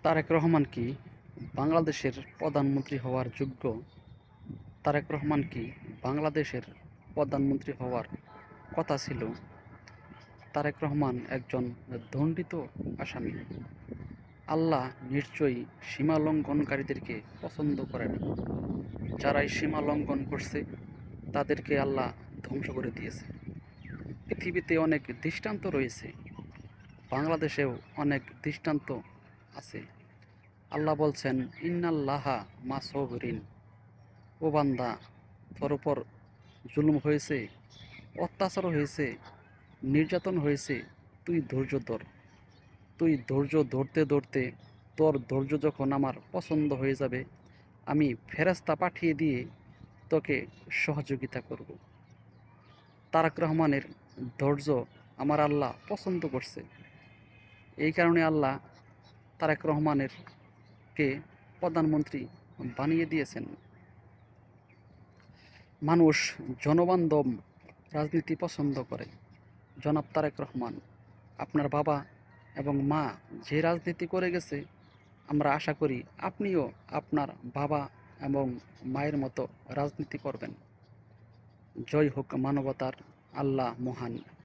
তারেক রহমান কি বাংলাদেশের প্রধানমন্ত্রী হওয়ার যোগ্য? তারেক রহমান কি বাংলাদেশের প্রধানমন্ত্রী হওয়ার কথা ছিল? তারেক রহমান একজন দণ্ডিত আসামি। আল্লাহ নিশ্চয়ই সীমা লঙ্ঘনকারীদেরকে পছন্দ করেন। যারাই সীমা লঙ্ঘন করছে তাদেরকে আল্লাহ ধ্বংস করে দিয়েছে। পৃথিবীতে অনেক দৃষ্টান্ত রয়েছে, বাংলাদেশেও অনেক দৃষ্টান্ত আছে। আল্লাহ বলছেন, ইন্নাল্লাহা মা সবিরিন। ও বান্দা, তোর উপর জুলুম হয়েছে, অত্যাচার হয়েছে, নির্যাতন হয়েছে, তুই ধৈর্য ধর। তুই ধৈর্য ধরতে ধরতে তোর ধৈর্য যখন আমার পছন্দ হয়ে যাবে, আমি ফেরেশতা পাঠিয়ে দিয়ে তোকে সহযোগিতা করব। তারেক রহমানের ধৈর্য আমার আল্লাহ পছন্দ করছে। এই কারণে আল্লাহ তারেক রহমানের কে প্রধানমন্ত্রী বানিয়ে দিয়েছেন। মানুষ জনবান্ধব রাজনীতি পছন্দ করে। জনাব তারেক রহমান, আপনার বাবা এবং মা যে রাজনীতি করে গেছে, আমরা আশা করি আপনিও আপনার বাবা এবং মায়ের মতো রাজনীতি করবেন। জয় হোক মানবতার। আল্লাহ মহান।